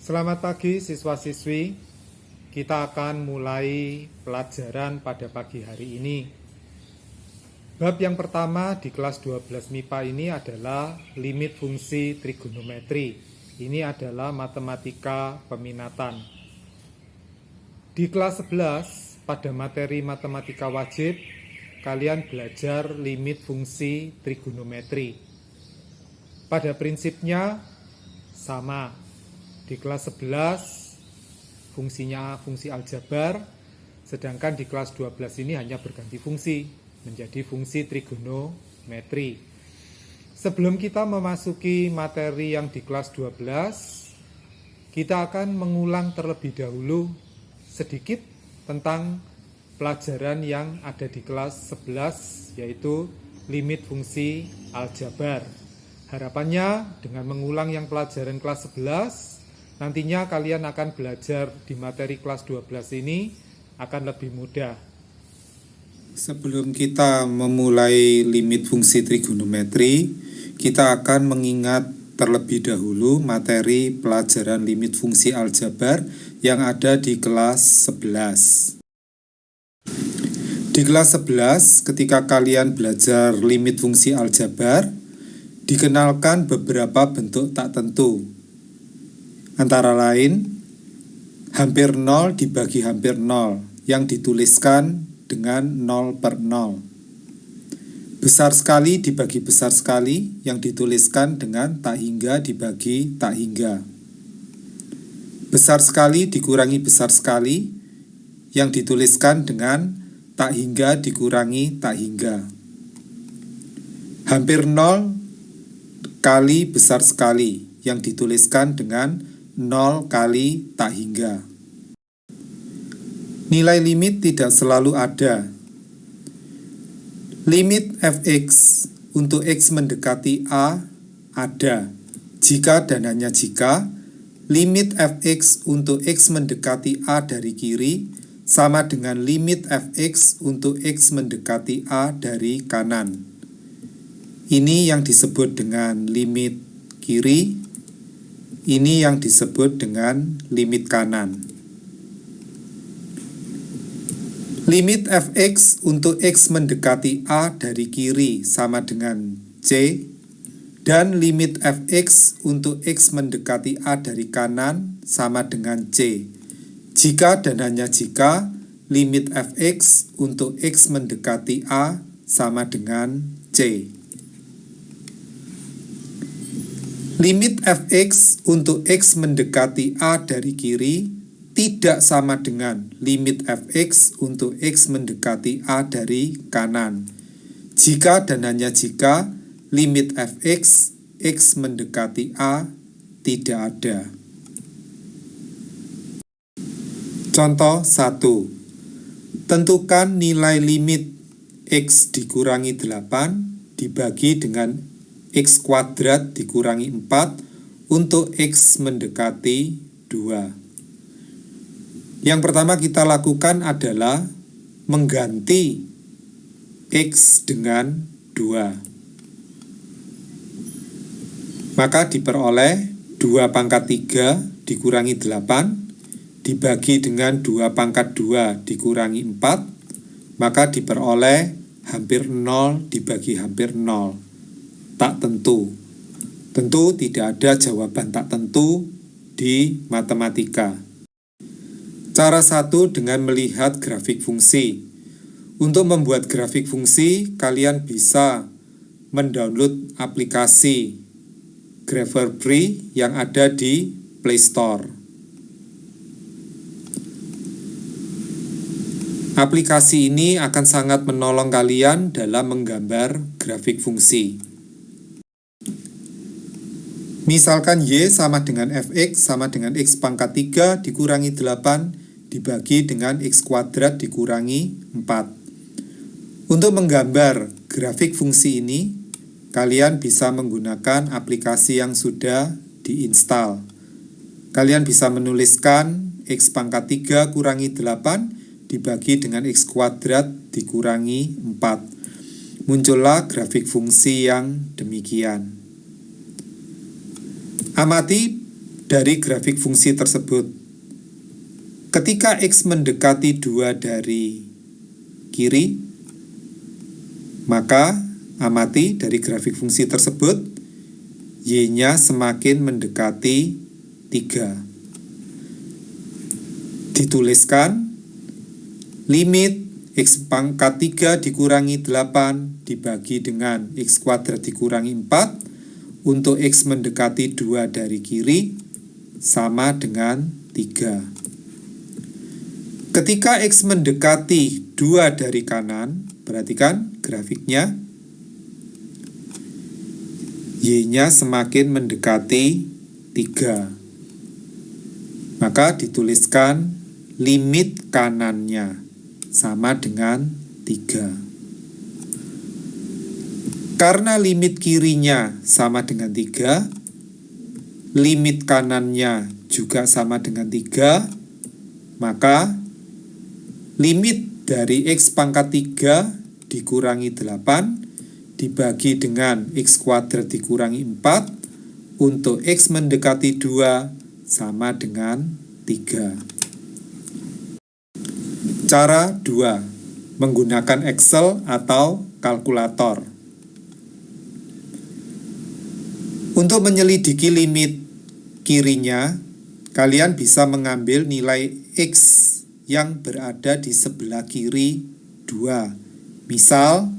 Selamat pagi siswa-siswi. Kita akan mulai pelajaran pada pagi hari ini. Bab yang pertama di kelas 12 MIPA ini adalah limit fungsi trigonometri. Ini adalah matematika peminatan. Di kelas 11 pada materi matematika wajib, kalian belajar limit fungsi trigonometri. Pada prinsipnya sama. Di kelas 11 fungsinya fungsi aljabar, sedangkan di kelas 12 ini hanya berganti fungsi menjadi fungsi trigonometri. Sebelum kita memasuki materi yang di kelas 12, kita akan mengulang terlebih dahulu sedikit tentang pelajaran yang ada di kelas 11, yaitu limit fungsi aljabar. Harapannya dengan mengulang yang pelajaran kelas 11, nantinya kalian akan belajar di materi kelas 12 ini akan lebih mudah. Sebelum kita memulai limit fungsi trigonometri, kita akan mengingat terlebih dahulu materi pelajaran limit fungsi aljabar yang ada di kelas 11. Di kelas 11, ketika kalian belajar limit fungsi aljabar, dikenalkan beberapa bentuk tak tentu. Antara lain, hampir 0 dibagi hampir 0 yang dituliskan dengan 0 per 0. Besar sekali dibagi besar sekali yang dituliskan dengan tak hingga dibagi tak hingga. Besar sekali dikurangi besar sekali yang dituliskan dengan tak hingga dikurangi tak hingga. Hampir 0 kali besar sekali yang dituliskan dengan 0 kali tak hingga. Nilai limit tidak selalu ada. Limit fx untuk x mendekati a ada jika dan hanya jika limit fx untuk x mendekati a dari kiri sama dengan limit fx untuk x mendekati a dari kanan. Ini yang disebut dengan limit kiri. Ini yang disebut dengan limit kanan. Limit fx untuk x mendekati a dari kiri sama dengan c, dan limit fx untuk x mendekati a dari kanan sama dengan c, jika dan hanya jika limit fx untuk x mendekati a sama dengan c. Limit fx untuk x mendekati a dari kiri tidak sama dengan limit fx untuk x mendekati a dari kanan, jika dan hanya jika limit fx x mendekati a tidak ada. Contoh 1. Tentukan nilai limit x dikurangi 8 dibagi dengan x kuadrat dikurangi 4 untuk x mendekati 2. Yang pertama kita lakukan adalah mengganti x dengan 2. Maka diperoleh 2 pangkat 3 dikurangi 8 dibagi dengan 2 pangkat 2 dikurangi 4, maka diperoleh hampir 0 dibagi hampir 0. Tak tentu. Tentu tidak ada jawaban tak tentu di matematika. Cara 1 dengan melihat grafik fungsi. Untuk membuat grafik fungsi, kalian bisa mendownload aplikasi Graphar Free yang ada di Play Store. Aplikasi ini akan sangat menolong kalian dalam menggambar grafik fungsi. Misalkan y sama dengan fx sama dengan x pangkat 3 dikurangi 8 dibagi dengan x kuadrat dikurangi 4. Untuk menggambar grafik fungsi ini, kalian bisa menggunakan aplikasi yang sudah diinstal. Kalian bisa menuliskan x pangkat 3 kurangi 8 dibagi dengan x kuadrat dikurangi 4. Muncullah grafik fungsi yang demikian. Amati dari grafik fungsi tersebut. Ketika X mendekati 2 dari kiri, maka amati dari grafik fungsi tersebut, Y-nya semakin mendekati 3. Dituliskan limit X pangkat 3 dikurangi 8 dibagi dengan X kuadrat dikurangi 4 untuk X mendekati 2 dari kiri sama dengan 3. Ketika X mendekati 2 dari kanan, perhatikan grafiknya, Y-nya semakin mendekati 3. Maka dituliskan limit kanannya sama dengan 3. Karena limit kirinya sama dengan 3, limit kanannya juga sama dengan 3, maka limit dari X pangkat 3 dikurangi 8 dibagi dengan X kuadrat dikurangi 4 untuk X mendekati 2 sama dengan 3. Cara 2. Menggunakan Excel atau kalkulator. Untuk menyelidiki limit kirinya, kalian bisa mengambil nilai X yang berada di sebelah kiri 2. Misal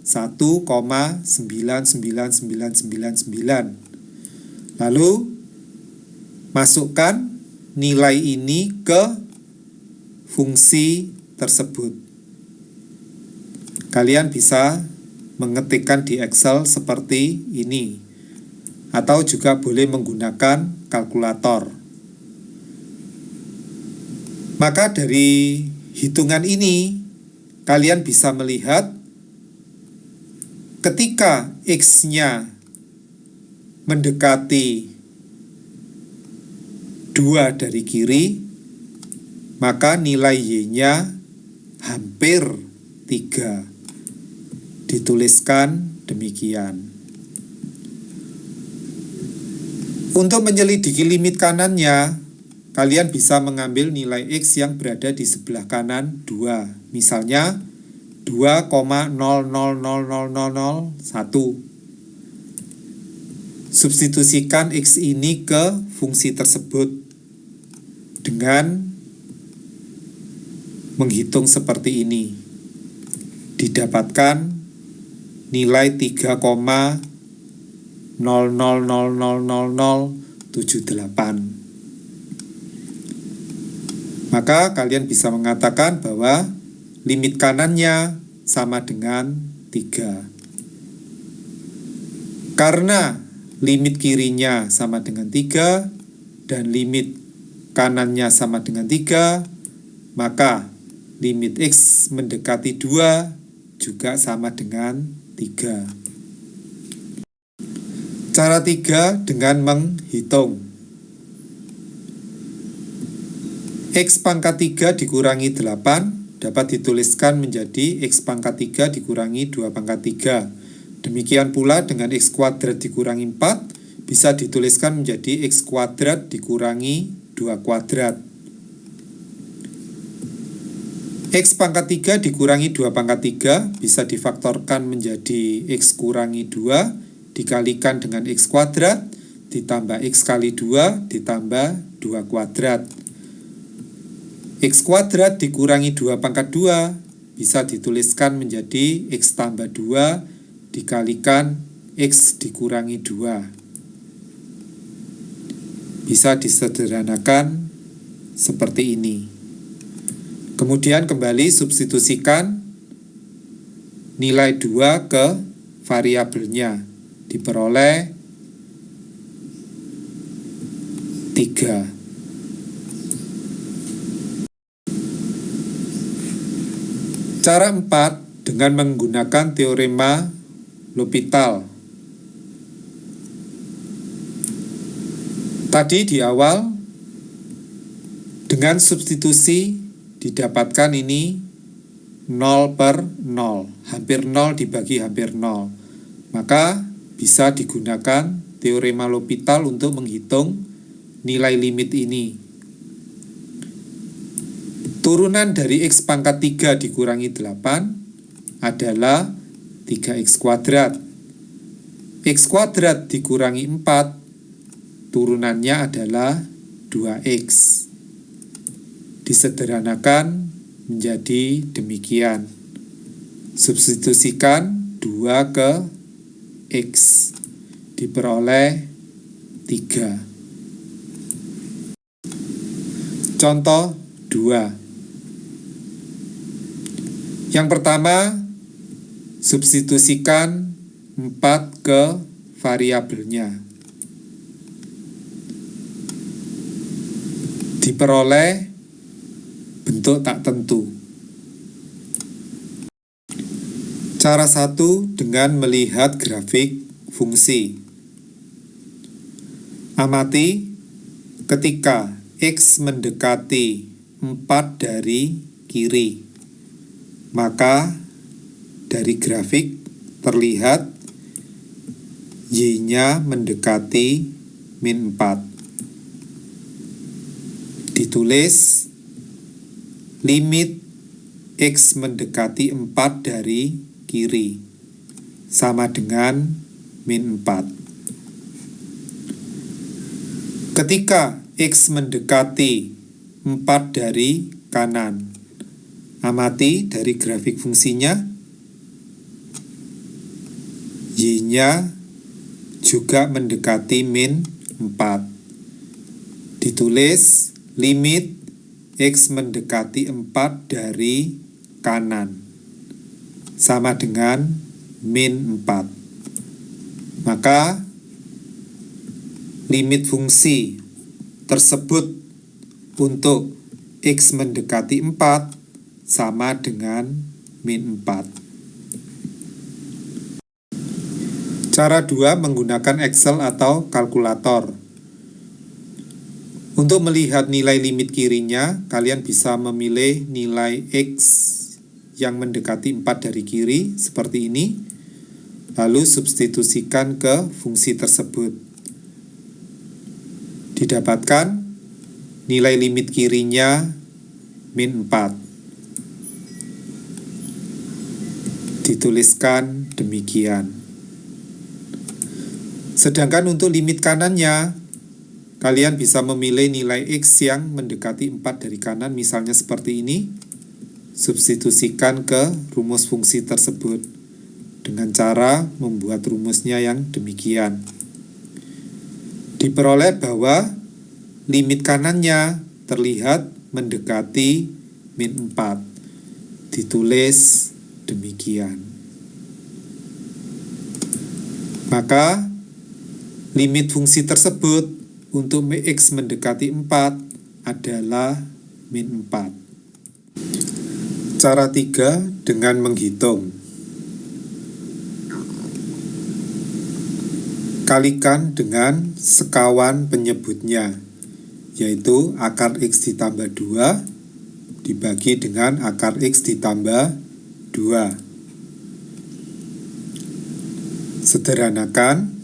1,99999. Lalu masukkan nilai ini ke fungsi tersebut. Kalian bisa mengetikkan di Excel seperti ini, atau juga boleh menggunakan kalkulator. Maka dari hitungan ini, kalian bisa melihat ketika X-nya mendekati 2 dari kiri, maka nilai Y-nya hampir 3. Dituliskan demikian. Untuk menyelidiki limit kanannya, kalian bisa mengambil nilai X yang berada di sebelah kanan 2. Misalnya 2,000001. Substitusikan X ini ke fungsi tersebut dengan menghitung seperti ini. Didapatkan nilai 3,00000078. Maka kalian bisa mengatakan bahwa limit kanannya sama dengan 3. Karena limit kirinya sama dengan 3 dan limit kanannya sama dengan 3, maka limit X mendekati 2 juga sama dengan 3. Cara 3 dengan menghitung. X pangkat 3 dikurangi 8 dapat dituliskan menjadi X pangkat 3 dikurangi 2 pangkat 3. Demikian pula dengan X kuadrat dikurangi 4 bisa dituliskan menjadi X kuadrat dikurangi 2 kuadrat. X pangkat 3 dikurangi 2 pangkat 3 bisa difaktorkan menjadi X kurangi 2 dikalikan dengan X kuadrat ditambah X kali 2 ditambah 2 kuadrat. X kuadrat dikurangi 2 pangkat 2 bisa dituliskan menjadi X tambah 2 dikalikan X dikurangi 2. Bisa disederhanakan seperti ini. Kemudian kembali substitusikan nilai 2 ke variabelnya. Diperoleh 3. Cara 4 dengan menggunakan teorema L'Hopital. Tadi di awal dengan substitusi didapatkan ini 0 per 0, hampir 0 dibagi hampir 0. Maka bisa digunakan teorema L'Hopital untuk menghitung nilai limit ini. Turunan dari X pangkat 3 dikurangi 8 adalah 3X kuadrat. X kuadrat dikurangi 4, turunannya adalah 2X. Disederhanakan menjadi demikian. Substitusikan 2 ke X, diperoleh 3. Contoh 2. Yang pertama, substitusikan 4 ke variabelnya. Diperoleh bentuk tak tentu. Cara 1 dengan melihat grafik fungsi. Amati ketika X mendekati 4 dari kiri, maka dari grafik terlihat Y-nya mendekati min 4. Ditulis limit X mendekati 4 dari kiri sama dengan min 4. Ketika X mendekati 4 dari kanan, amati dari grafik fungsinya, Y-nya juga mendekati min 4. Ditulis limit X mendekati 4 dari kanan sama dengan min 4. Maka limit fungsi tersebut untuk X mendekati 4 sama dengan min 4. Cara 2 menggunakan Excel atau kalkulator. Untuk melihat nilai limit kirinya, kalian bisa memilih nilai X yang mendekati 4 dari kiri seperti ini, lalu substitusikan ke fungsi tersebut. Didapatkan nilai limit kirinya min 4. Dituliskan demikian. Sedangkan untuk limit kanannya, kalian bisa memilih nilai X yang mendekati 4 dari kanan, misalnya seperti ini. Substitusikan ke rumus fungsi tersebut dengan cara membuat rumusnya yang demikian. Diperoleh bahwa limit kanannya terlihat mendekati min 4. Ditulis demikian. Maka limit fungsi tersebut untuk X mendekati 4 adalah min 4. Cara 3 dengan menghitung. Kalikan dengan sekawan penyebutnya, yaitu akar X ditambah 2 dibagi dengan akar X ditambah 2. Sederhanakan,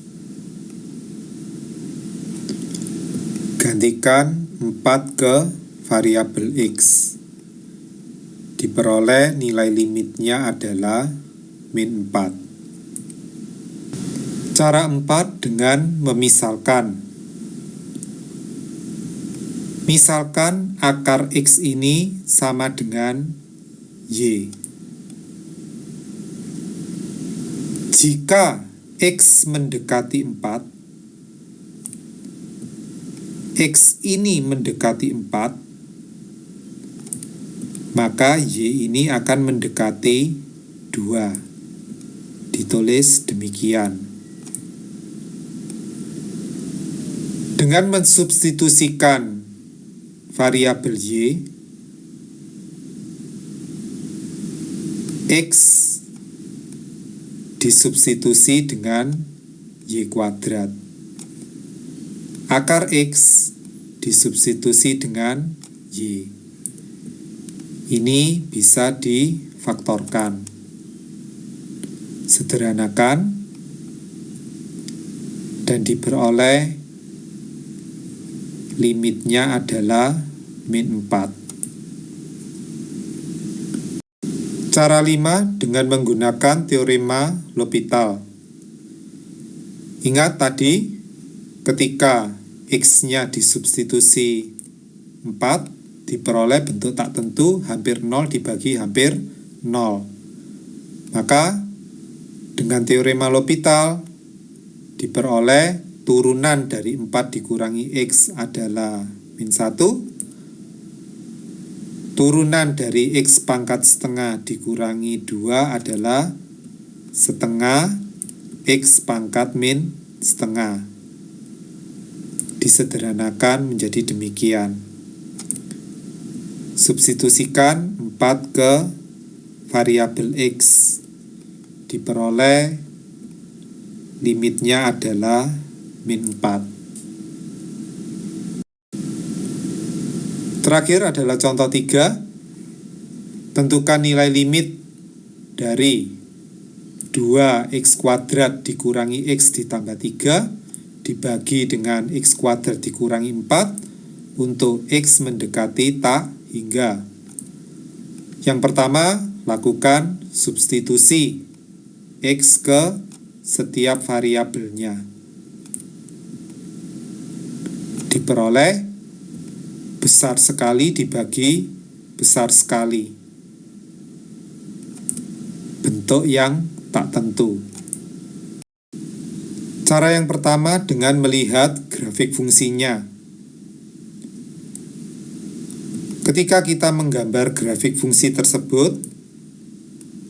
gantikan 4 ke variabel X. Diperoleh nilai limitnya adalah min 4. Cara 4 dengan memisalkan. Misalkan akar X ini sama dengan Y. Jika X mendekati 4, X ini mendekati 4, maka Y ini akan mendekati 2. Ditulis demikian. Dengan mensubstitusikan variabel Y, X disubstitusi dengan Y kuadrat. Akar X disubstitusi dengan Y. Ini bisa difaktorkan. Sederhanakan dan diperoleh limitnya adalah min 4. Cara 5 dengan menggunakan teorema L'Hopital. Ingat tadi, ketika X-nya disubstitusi 4, diperoleh bentuk tak tentu hampir 0 dibagi hampir 0. Maka, dengan teorema L'Hopital, diperoleh turunan dari 4 dikurangi X adalah min 1. Turunan dari X pangkat setengah dikurangi 2 adalah setengah X pangkat min setengah. Disederhanakan menjadi demikian. Substitusikan 4 ke variabel X. Diperoleh limitnya adalah min 4. Terakhir adalah contoh 3. Tentukan nilai limit dari 2x kuadrat dikurangi x ditambah 3 dibagi dengan x kuadrat dikurangi 4 untuk x mendekati tak hingga. Yang pertama, lakukan substitusi x ke setiap variabelnya. Diperoleh besar sekali dibagi besar sekali. Bentuk yang tak tentu. Cara yang pertama dengan melihat grafik fungsinya. Ketika kita menggambar grafik fungsi tersebut,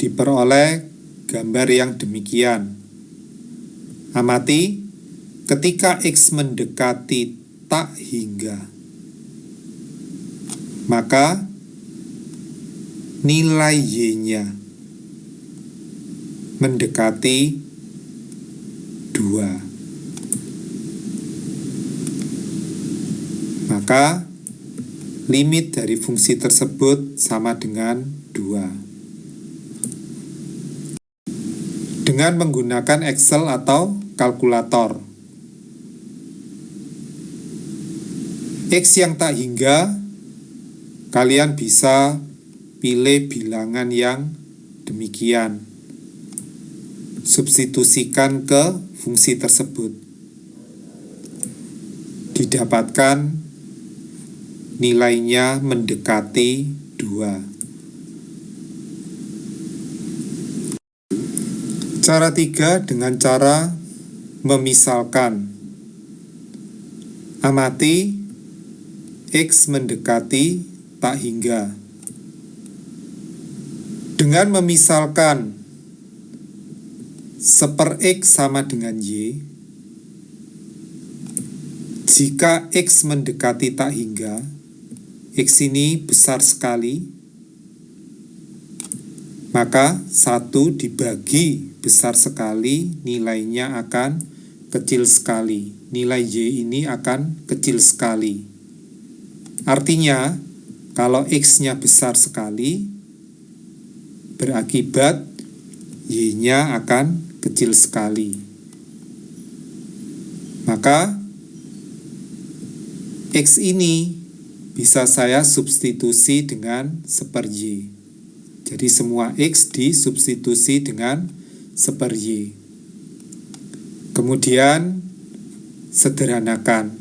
diperoleh gambar yang demikian. Amati, ketika X mendekati tak hingga, maka nilai Y-nya mendekati 2. Maka limit dari fungsi tersebut sama dengan 2. Dengan menggunakan Excel atau kalkulator, X yang tak hingga, kalian bisa pilih bilangan yang demikian. Substitusikan ke fungsi tersebut. Didapatkan nilainya mendekati 2. Cara 3 dengan cara memisalkan. Amati, X mendekati tak hingga. Dengan memisalkan 1/X sama dengan Y, jika X mendekati tak hingga, X ini besar sekali, maka 1 dibagi besar sekali, nilainya akan kecil sekali. Nilai Y ini akan kecil sekali. Artinya, kalau X-nya besar sekali, berakibat Y-nya akan kecil sekali. Maka, X ini bisa saya substitusi dengan 1/Y. Jadi semua X disubstitusi dengan 1/Y. Kemudian, sederhanakan.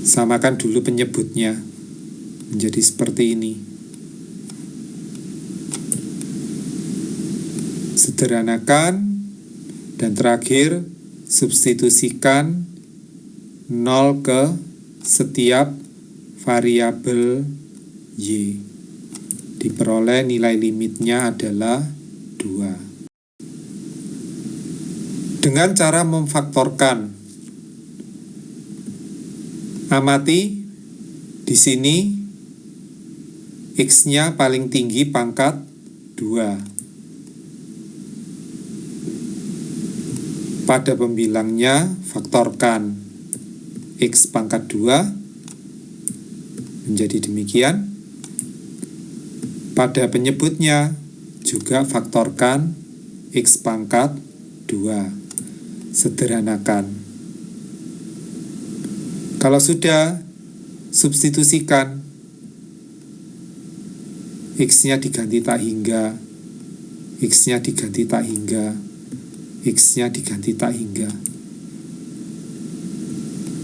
Samakan dulu penyebutnya menjadi seperti ini. Sederhanakan dan terakhir substitusikan 0 ke setiap variabel Y. Diperoleh nilai limitnya adalah 2. Dengan cara memfaktorkan. Amati, di sini X-nya paling tinggi pangkat 2. Pada pembilangnya, faktorkan X pangkat 2 menjadi demikian. Pada penyebutnya, juga faktorkan X pangkat 2. Sederhanakan. Kalau sudah, substitusikan. X-nya diganti tak hingga, X-nya diganti tak hingga, X-nya diganti tak hingga.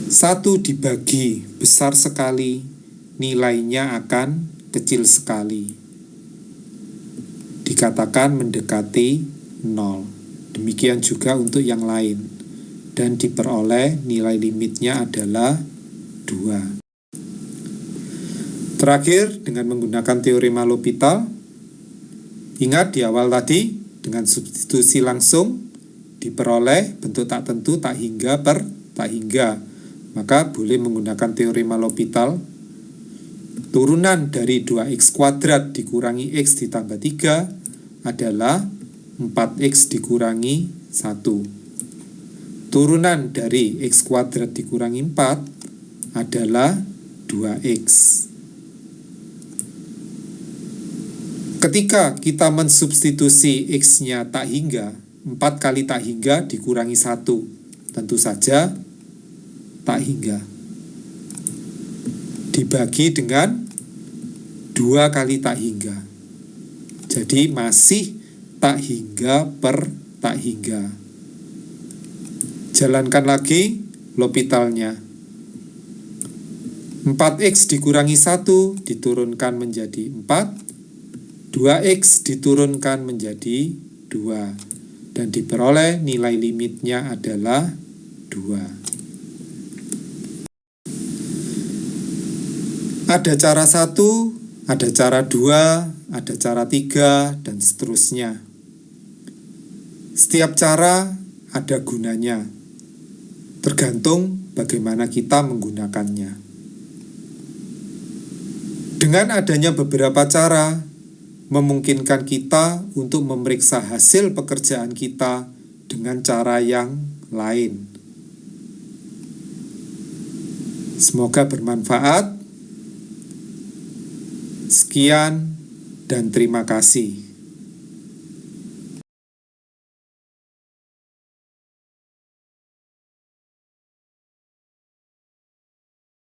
1 dibagi besar sekali, nilainya akan kecil sekali. Dikatakan mendekati 0. Demikian juga untuk yang lain. Dan diperoleh nilai limitnya adalah 2. Terakhir, dengan menggunakan teorema L'Hopital, ingat di awal tadi, dengan substitusi langsung, diperoleh bentuk tak tentu tak hingga per tak hingga. Maka boleh menggunakan teorema L'Hopital. Turunan dari 2x kuadrat dikurangi x ditambah 3 adalah 4x dikurangi 1. Turunan dari x kuadrat dikurangi 4 adalah 2x. Ketika kita mensubstitusi x-nya tak hingga, 4 kali tak hingga dikurangi 1. Tentu saja tak hingga. Dibagi dengan 2 kali tak hingga. Jadi masih tak hingga per tak hingga. Jalankan lagi L'Hopitalnya. 4x dikurangi 1 diturunkan menjadi 4. 2x diturunkan menjadi 2. Dan diperoleh nilai limitnya adalah 2. Ada cara 1, ada cara 2, ada cara 3, dan seterusnya. Setiap cara ada gunanya, tergantung bagaimana kita menggunakannya. Dengan adanya beberapa cara, memungkinkan kita untuk memeriksa hasil pekerjaan kita dengan cara yang lain. Semoga bermanfaat. Sekian dan terima kasih.